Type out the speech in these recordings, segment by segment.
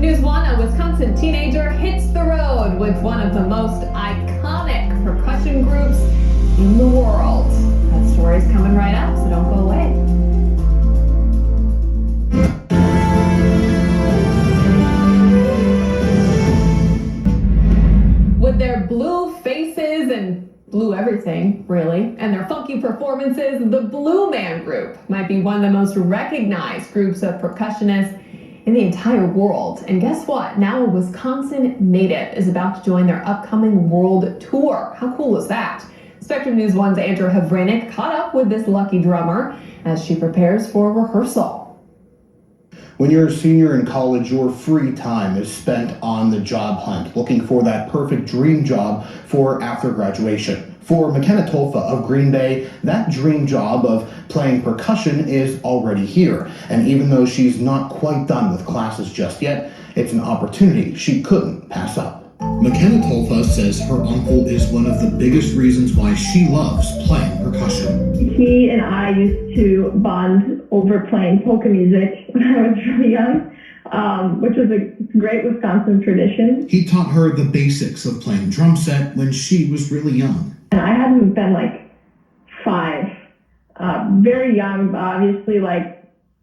News 1, a Wisconsin teenager hits the road with one of the most iconic percussion groups in the world. That story's coming right up, so don't go away. With their blue faces and blue everything, really, and their funky performances, the Blue Man Group might be one of the most recognized groups of percussionists in the entire world. And guess what? Now a Wisconsin native is about to join their upcoming world tour. How cool is that? Spectrum News 1's Andrew Havranek caught up with this lucky drummer as she prepares for rehearsal. When you're a senior in college, your free time is spent on the job hunt, looking for that perfect dream job for after graduation. For Mackenna of Green Bay, that dream job of playing percussion is already here. And even though she's not quite done with classes just yet, it's an opportunity she couldn't pass up. Mackenna says her uncle is one of the biggest reasons why she loves playing percussion. He and I used to bond over playing polka music when I was really young, which was a great Wisconsin tradition. He taught her the basics of playing drum set when she was really young. And I hadn't been like 5, very young, but obviously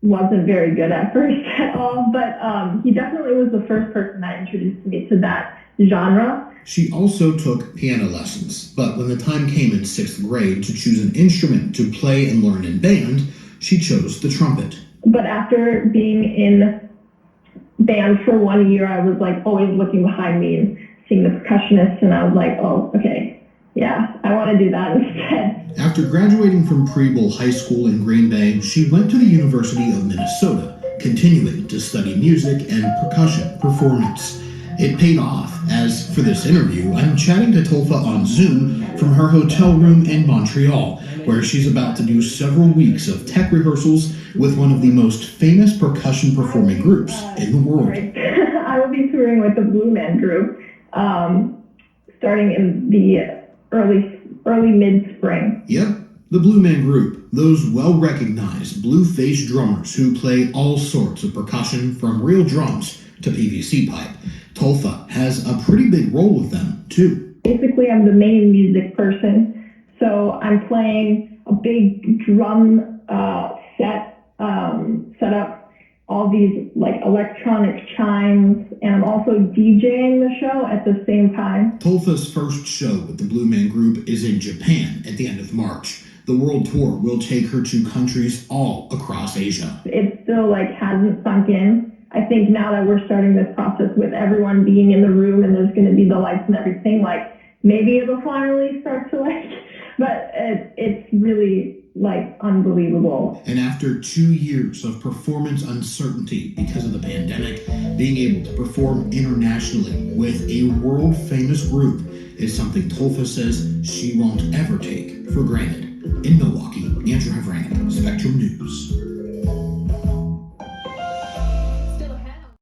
wasn't very good at first at all. But he definitely was the first person that introduced me to that genre. She also took piano lessons, but when the time came in 6th grade to choose an instrument to play and learn in band, she chose the trumpet. But after being in band for 1 year, I was always looking behind me and seeing the percussionists, and I was like, oh, okay, yeah, I want to do that instead. After graduating from Preble High School in Green Bay, she went to the University of Minnesota, continuing to study music and percussion performance. It paid off, as for this interview, I'm chatting to Tolfa on Zoom from her hotel room in Montreal, where she's about to do several weeks of tech rehearsals with one of the most famous percussion performing groups in the world. I will be touring with the Blue Man Group, starting in the early mid-spring. Yep, the Blue Man Group, those well-recognized blue-faced drummers who play all sorts of percussion from real drums to PVC pipe. Tolfa has a pretty big role with them, too. Basically, I'm the main music person, so I'm playing a big drum set up, all these electronic chimes, and I'm also DJing the show at the same time. Tolfa's first show with the Blue Man Group is in Japan at the end of March. The world tour will take her to countries all across Asia. It still hasn't sunk in. I think now that we're starting this process with everyone being in the room and there's going to be the lights and everything, maybe it'll finally start to but it's really unbelievable. And after 2 years of performance uncertainty because of the pandemic, being able to perform internationally with a world famous group is something Tolfa says she won't ever take for granted. In Milwaukee, Andrew Havranek, Spectrum News.